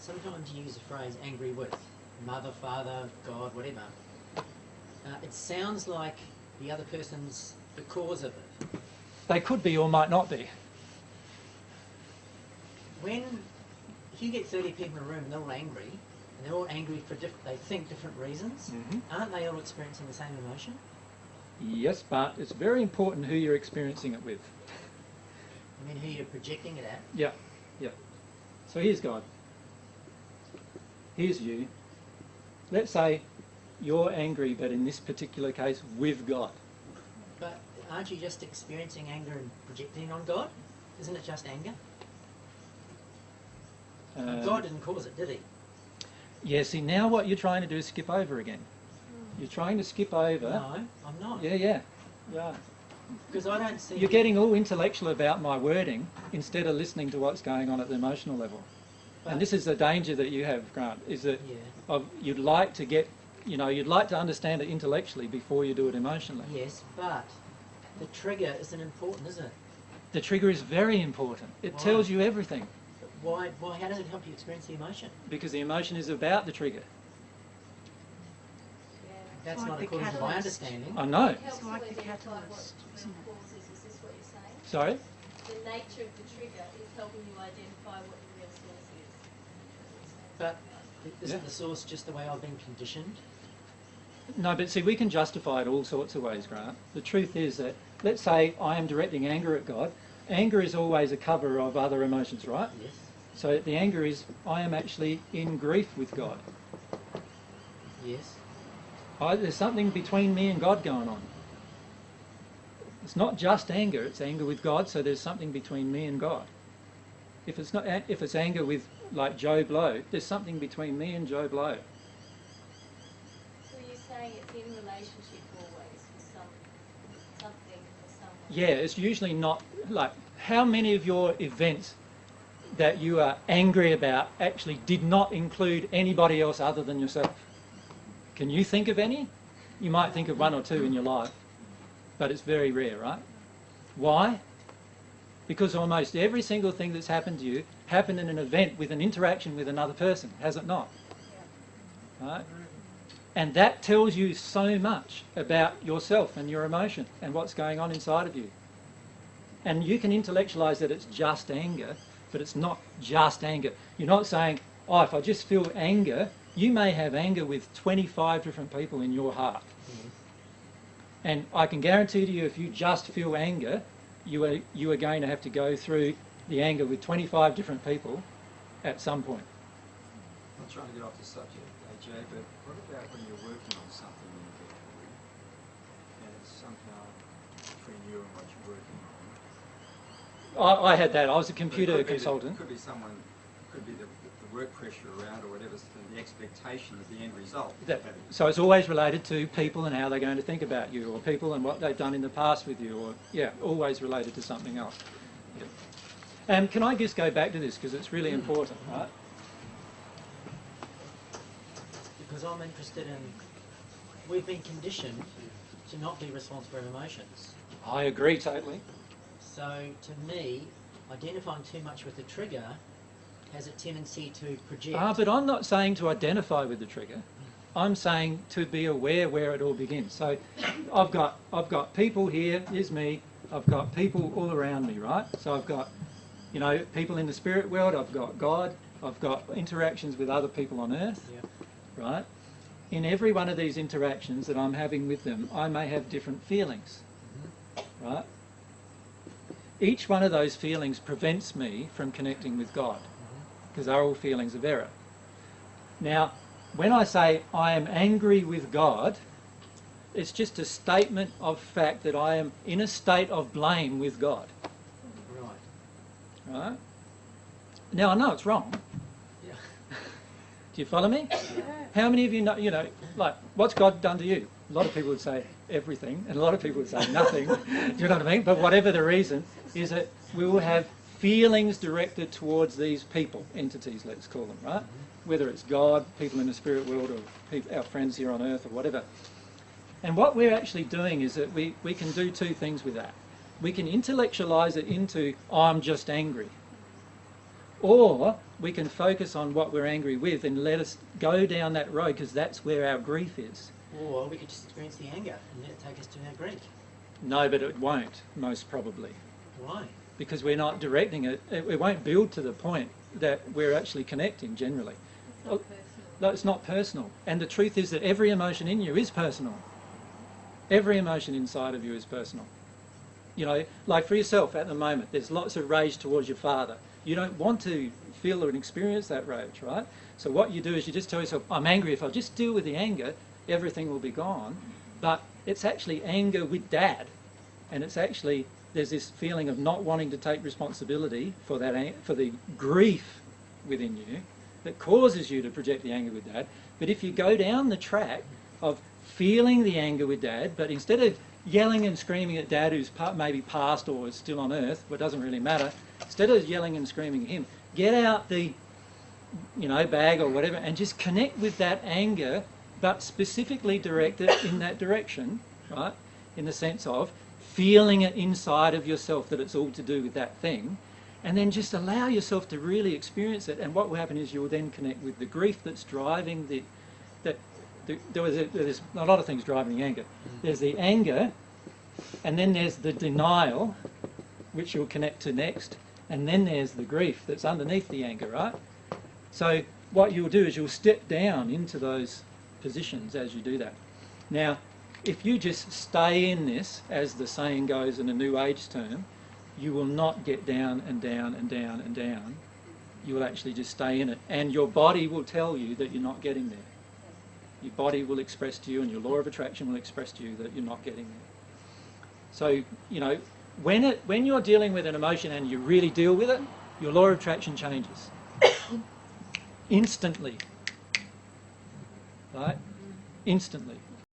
sometimes you use the phrase angry with, mother, father, God, whatever. It sounds like the other person's the cause of it. They could be or might not be. If you get 30 people in a room and they're all angry, and they're all angry for they think different reasons, aren't they all experiencing the same emotion? Yes, but it's very important who you're experiencing it with. I mean, who you're projecting it at? Yeah, yeah. So here's God. Here's you. Let's say you're angry, but in this particular case, with God. But aren't you just experiencing anger and projecting on God? Isn't it just anger? God didn't cause it, did he? Yeah, see, now what you're trying to do is skip over again. You're trying to skip over... No, I'm not. Yeah. Because I don't see... You're getting all intellectual about my wording instead of listening to what's going on at the emotional level. But, and this is the danger that you have, Grant, is that you'd like to get... you'd like to understand it intellectually before you do it emotionally. Yes, but the trigger isn't important, is it? The trigger is very important. It tells you everything. Why? How does it help you experience the emotion? Because the emotion is about the trigger. That's not according to my understanding. I know. It's like the catalyst, isn't it? Is this what you're saying? Sorry? The nature of the trigger is helping you identify what the real source is. But isn't the source just the way I've been conditioned? No, but see, we can justify it all sorts of ways, Grant. The truth is that, let's say I am directing anger at God. Anger is always a cover of other emotions, right? Yes. So the anger is, I am actually in grief with God. Yes. There's something between me and God going on. It's not just anger, it's anger with God, so there's something between me and God. If it's anger with, like, Joe Blow, there's something between me and Joe Blow. So you're saying it's in relationship always with something or someone? Yeah, it's usually not, like, how many of your events that you are angry about actually did not include anybody else other than yourself? Can you think of any? You might think of one or two in your life, but it's very rare, right? Why? Because almost every single thing that's happened to you happened in an event with an interaction with another person, has it not? Yeah. Right? And that tells you so much about yourself and your emotion and what's going on inside of you. And you can intellectualize that it's just anger, but it's not just anger. You're not saying, oh, if I just feel anger, you may have anger with 25 different people in your heart. And I can guarantee to you, if you just feel anger, you are going to have to go through the anger with 25 different people at some point. I'm not trying to get off the subject, AJ, but what about when you're working on something and you get angry, and it's somehow between you and what you're working on? I had that. I was a computer consultant. Could be someone, could be the work pressure around or whatever, the expectation of the end result. So it's always related to people and how they're going to think about you, or people and what they've done in the past with you, or, yeah, always related to something else. Yeah. And can I just go back to this, because it's really important, right? Because I'm interested in, we've been conditioned to not be responsible for emotions. I agree totally. So to me, identifying too much with the trigger has a tendency to project. But I'm not saying to identify with the trigger. I'm saying to be aware where it all begins. So I've got people here, here's me, I've got people all around me, right? So I've got, people in the spirit world, I've got God, I've got interactions with other people on earth, right? In every one of these interactions that I'm having with them, I may have different feelings, right? Each one of those feelings prevents me from connecting with God, because they're all feelings of error. Now, when I say I am angry with God, it's just a statement of fact that I am in a state of blame with God. Right. Right? Now, I know it's wrong. Yeah. Do you follow me? Yeah. How many of you know, like, what's God done to you? A lot of people would say everything, and a lot of people would say nothing. Do you know what I mean? But whatever the reason, is that we will have feelings directed towards these people, entities, let's call them, right? Whether it's God, people in the spirit world, or our friends here on earth, or whatever. And what we're actually doing is that we can do two things with that. We can intellectualize it into, oh, I'm just angry. Or we can focus on what we're angry with and let us go down that road, because that's where our grief is. Or we could just experience the anger and let it take us to our grief. No, but it won't, most probably. Why? Because we're not directing it. It won't build to the point that we're actually connecting generally. It's not personal. No, it's not personal. And the truth is that every emotion in you is personal. Every emotion inside of you is personal. You know, like for yourself at the moment, there's lots of rage towards your father. You don't want to feel or experience that rage, right? So what you do is you just tell yourself, I'm angry. If I just deal with the anger, everything will be gone. But it's actually anger with Dad. And it's actually, there's this feeling of not wanting to take responsibility for that, for the grief within you that causes you to project the anger with Dad. But if you go down the track of feeling the anger with Dad, but instead of yelling and screaming at Dad, who's maybe passed or is still on Earth, but doesn't really matter, instead of yelling and screaming at him, get out the, you know, bag or whatever and just connect with that anger, but specifically direct it in that direction, right? In the sense of feeling it inside of yourself that it's all to do with that thing, and then just allow yourself to really experience it. And what will happen is you'll then connect with the grief that's driving there's a lot of things driving the anger. There's the anger, and then there's the denial, which you'll connect to next, and then there's the grief that's underneath the anger, right? So what you'll do is you'll step down into those positions as you do that. Now, if you just stay in this, as the saying goes in a New Age term, you will not get down and down and down and down. You will actually just stay in it, and your body will tell you that you're not getting there. Your body will express to you, and your law of attraction will express to you that you're not getting there. So, you know, when you're dealing with an emotion and you really deal with it, your law of attraction changes. Instantly. Right? Instantly.